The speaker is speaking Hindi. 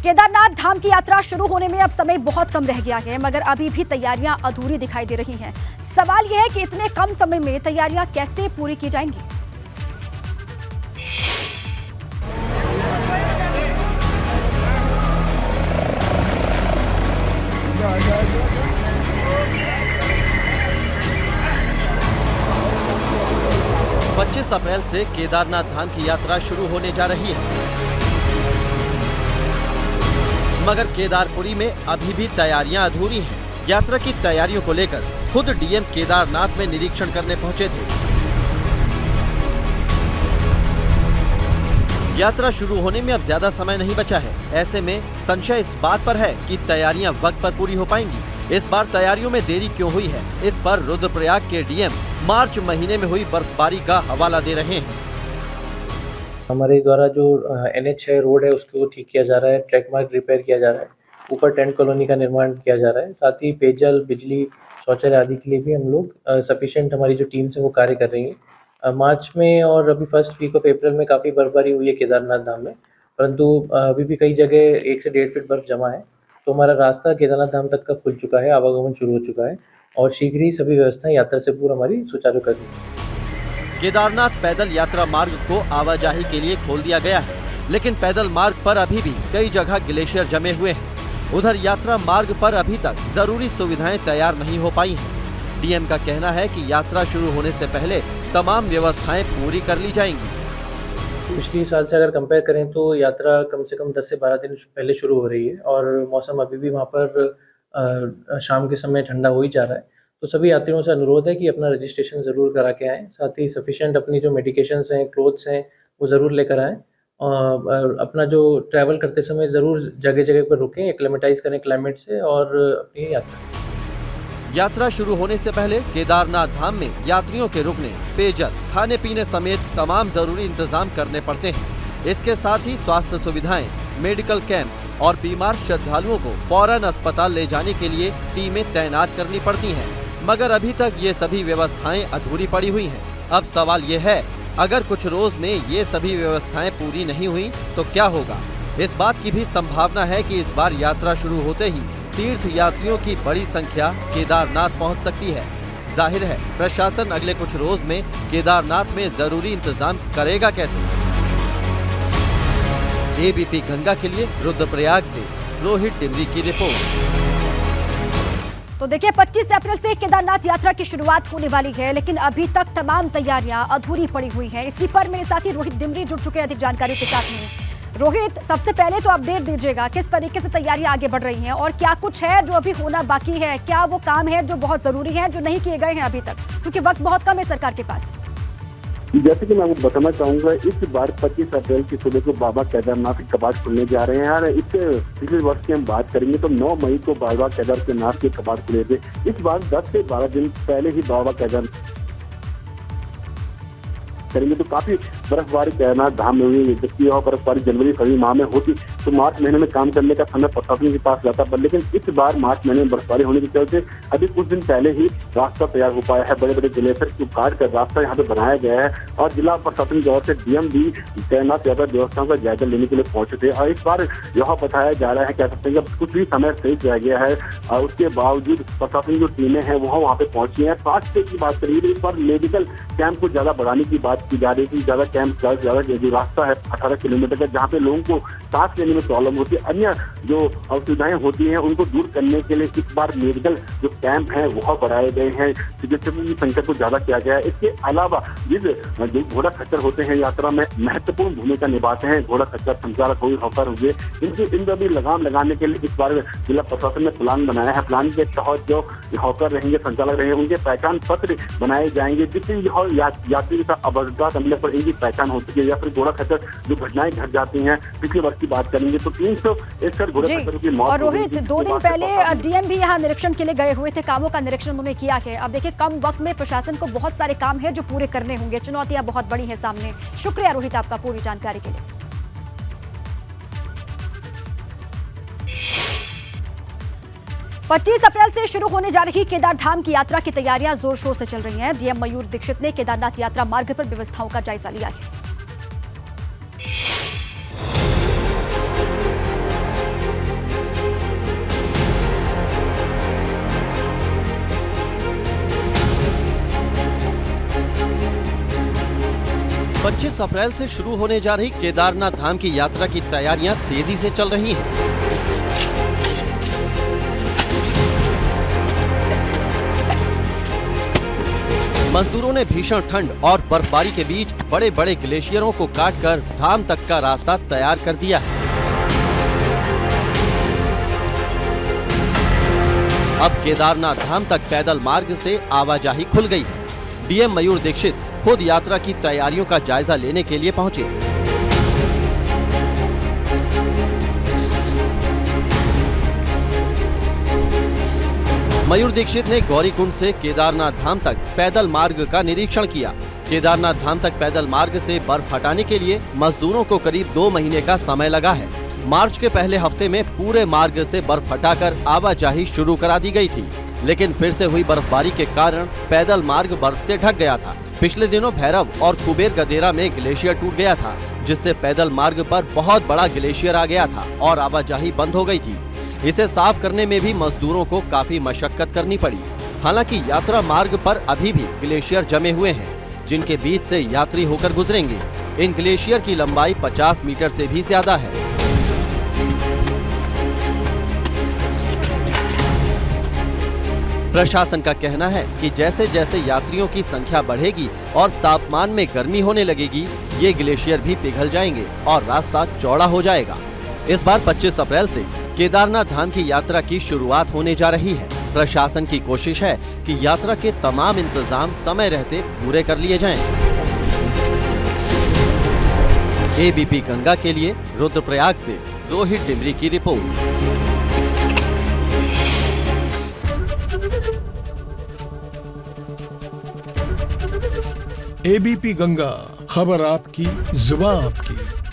केदारनाथ धाम की यात्रा शुरू होने में अब समय बहुत कम रह गया है, मगर अभी भी तैयारियां अधूरी दिखाई दे रही हैं। सवाल यह है कि इतने कम समय में तैयारियां कैसे पूरी की जाएंगी। पच्चीस अप्रैल से केदारनाथ धाम की यात्रा शुरू होने जा रही है, मगर केदारपुरी में अभी भी तैयारियां अधूरी हैं। यात्रा की तैयारियों को लेकर खुद डीएम केदारनाथ में निरीक्षण करने पहुंचे थे। यात्रा शुरू होने में अब ज्यादा समय नहीं बचा है। ऐसे में संशय इस बात पर है कि तैयारियां वक्त पर पूरी हो पाएंगी। इस बार तैयारियों में देरी क्यों हुई है, इस पर रुद्रप्रयाग के डीएम मार्च महीने में हुई बर्फबारी का हवाला दे रहे हैं। हमारे द्वारा जो NH है, रोड है, उसको ठीक किया जा रहा है, ट्रैक मार्क रिपेयर किया जा रहा है, ऊपर टेंट कॉलोनी का निर्माण किया जा रहा है, साथ ही पेयजल, बिजली, शौचालय आदि के लिए भी हम लोग सफिशिएंट हमारी जो टीम्स है वो कार्य कर रही है। मार्च में और अभी फर्स्ट वीक ऑफ अप्रैल में काफ़ी बर्फबारी हुई है केदारनाथ धाम में, परंतु अभी भी कई जगह 1 से 1.5 फीट बर्फ जमा है। तो हमारा रास्ता केदारनाथ धाम तक का खुल चुका है, आवागमन शुरू हो चुका है और शीघ्र ही सभी व्यवस्थाएं यात्रा से पूर्व हमारी सुचारू कर दी। केदारनाथ पैदल यात्रा मार्ग को आवाजाही के लिए खोल दिया गया है, लेकिन पैदल मार्ग पर अभी भी कई जगह ग्लेशियर जमे हुए हैं। उधर यात्रा मार्ग पर अभी तक जरूरी सुविधाएं तैयार नहीं हो पाई हैं। डीएम का कहना है कि यात्रा शुरू होने से पहले तमाम व्यवस्थाएं पूरी कर ली जाएंगी। पिछले साल से अगर कंपेयर करें तो यात्रा कम से कम 10 से 12 दिन पहले शुरू हो रही है और मौसम अभी भी वहाँ पर शाम के समय ठंडा हो ही जा रहा है। तो सभी यात्रियों से अनुरोध है कि अपना रजिस्ट्रेशन ज़रूर करा के आएँ, साथ ही सफिशिएंट अपनी जो मेडिकेशंस हैं, क्लोथ्स हैं, वो ज़रूर लेकर आएँ। और अपना जो ट्रैवल करते समय ज़रूर जगह-जगह पर रुकें, एक्लेमेटाइज़ करें क्लाइमेट से और अपनी यात्रा शुरू होने से पहले केदारनाथ धाम में यात्रियों के रुकने, पेयजल, खाने पीने समेत तमाम जरूरी इंतजाम करने पड़ते हैं। इसके साथ ही स्वास्थ्य सुविधाएं, मेडिकल कैंप और बीमार श्रद्धालुओं को फौरन अस्पताल ले जाने के लिए टीमें तैनात करनी पड़ती हैं, मगर अभी तक ये सभी व्यवस्थाएं अधूरी पड़ी हुई हैं। अब सवाल ये है, अगर कुछ रोज में ये सभी व्यवस्थाएं पूरी नहीं हुई तो क्या होगा। इस बात की भी संभावना है कि इस बार यात्रा शुरू होते ही तीर्थ यात्रियों की बड़ी संख्या केदारनाथ पहुंच सकती है। जाहिर है प्रशासन अगले कुछ रोज में केदारनाथ में जरूरी इंतजाम करेगा कैसे। एबीपी गंगा के लिए रुद्रप्रयाग से रोहित डिमरी की रिपोर्ट। तो देखिए 25 अप्रैल से केदारनाथ यात्रा की शुरुआत होने वाली है, लेकिन अभी तक तमाम तैयारियां अधूरी पड़ी हुई हैं। इसी पर मेरे साथी रोहित डिमरी जुड़ चुके हैं अधिक जानकारी के साथ में। रोहित, सबसे पहले तो अपडेट दीजिएगा, किस तरीके से तैयारियां आगे बढ़ रही हैं और क्या कुछ है जो अभी होना बाकी है, क्या वो काम है जो बहुत जरूरी है जो नहीं किए गए हैं अभी तक, क्योंकि वक्त बहुत कम है सरकार के पास। जैसे कि मैं आपको बताना चाहूंगा, इस बार 25 अप्रैल की सुबह को बाबा केदारनाथ के कपाट खुलने जा रहे हैं। यार इससे पिछले वर्ष की हम बात करेंगे तो 9 मई को बाबा केदारनाथ के कपाट खुले थे। इस बार 10 से 12 दिन पहले ही बाबा केदारनाथ करेंगे तो काफी बर्फबारी केदारनाथ धाम में हुई, जबकि यह बर्फबारी जनवरी फरवरी माह में होती तो मार्च महीने में काम करने का समय प्रशासन के पास रहता, पर लेकिन इस बार मार्च महीने में बर्फबारी होने की वजह से अभी कुछ दिन पहले ही रास्ता तैयार हो पाया है। बड़े बड़े ग्लेशियर को काट कर रास्ता यहाँ पे बनाया गया है और जिला प्रशासन की ओर से डीएम भी केदारनाथ यात्रा व्यवस्थाओं का जायजा लेने के लिए पहुंचे थे और इस बार यह बताया जा रहा है, कह सकते हैं कि कुछ भी समय शेष रह गया है और उसके बावजूद प्रशासन जो टीमें हैं वो वहाँ पे पहुंची है। स्वास्थ्य की बात करिए तो इस बार मेडिकल कैंप को ज्यादा बढ़ाने की बात की जा रही थी। ज्यादा कैंप ज्यादा जो रास्ता है 18 किलोमीटर का, जहाँ पे लोगों को सांस लेने में प्रॉब्लम होती है, अन्य जो असुविधाएं होती हैं उनको दूर करने के लिए इस बार मेडिकल जो कैंप है वह बढ़ाए गए हैं, चिकित्सकों की संख्या को ज्यादा किया गया है। इसके अलावा जो घोड़ा खच्चर होते हैं यात्रा में महत्वपूर्ण भूमिका निभाते हैं, घोड़ा खच्चर संचालक हो, हॉकर हुए, इन पर भी लगाम लगाने के लिए इस बार जिला प्रशासन ने प्लान बनाया है। प्लान के तहत जो हॉकर रहेंगे, संचालक रहेंगे, उनके पहचान पत्र बनाए जाएंगे, जिससे यात्री का अवज्ञा करने पर इनकी पहचान हो सके या फिर घोड़ा खच्चर जो घटनाएं घट जाती हैं। पिछले वर्ष की बात करेंगे तो 361 घोड़ा खच्चरों की मौत। और रोहित, 2 दिन पहले डीएम भी यहाँ निरीक्षण के लिए गए हुए थे, कामों का निरीक्षण उन्होंने किया है। अब देखिए कम वक्त में प्रशासन को बहुत सारे काम है जो पूरे करने होंगे, चुनौतियां बहुत बड़ी है सामने। शुक्रिया रोहित आपका पूरी जानकारी के लिए। 25 अप्रैल से शुरू होने जा रही केदार धाम की यात्रा की तैयारियां जोर शोर से चल रही हैं। डीएम मयूर दीक्षित ने केदारनाथ यात्रा मार्ग पर व्यवस्थाओं का जायजा लिया है। 25 अप्रैल से शुरू होने जा रही केदारनाथ धाम की यात्रा की तैयारियां तेजी से चल रही हैं। मजदूरों ने भीषण ठंड और बर्फबारी के बीच बड़े बड़े ग्लेशियरों को काटकर धाम तक का रास्ता तैयार कर दिया है। अब केदारनाथ धाम तक पैदल मार्ग से आवाजाही खुल गई है। डीएम मयूर दीक्षित खुद यात्रा की तैयारियों का जायजा लेने के लिए पहुंचे। मयूर दीक्षित ने गौरीकुंड से केदारनाथ धाम तक पैदल मार्ग का निरीक्षण किया। केदारनाथ धाम तक पैदल मार्ग से बर्फ हटाने के लिए मजदूरों को करीब 2 महीने का समय लगा है। मार्च के पहले हफ्ते में पूरे मार्ग से बर्फ हटाकर आवाजाही शुरू करा दी गई थी, लेकिन फिर से हुई बर्फबारी के कारण पैदल मार्ग बर्फ से ढक गया था। पिछले दिनों भैरव और कुबेर गदेरा में ग्लेशियर टूट गया था, जिससे पैदल मार्ग पर बहुत बड़ा ग्लेशियर आ गया था और आवाजाही बंद हो गई थी। इसे साफ करने में भी मजदूरों को काफी मशक्कत करनी पड़ी। हालांकि यात्रा मार्ग पर अभी भी ग्लेशियर जमे हुए हैं, जिनके बीच से यात्री होकर गुजरेंगे। इन ग्लेशियर की लंबाई 50 मीटर से भी ज्यादा है। प्रशासन का कहना है कि जैसे जैसे यात्रियों की संख्या बढ़ेगी और तापमान में गर्मी होने लगेगी, ये ग्लेशियर भी पिघल जाएंगे और रास्ता चौड़ा हो जाएगा। इस बार 25 अप्रैल से केदारनाथ धाम की यात्रा की शुरुआत होने जा रही है। प्रशासन की कोशिश है कि यात्रा के तमाम इंतजाम समय रहते पूरे कर लिए जाएं। एबीपी गंगा के लिए रुद्रप्रयाग से रोहित डिमरी की रिपोर्ट। एबीपी गंगा, खबर आपकी, जुबान आपकी।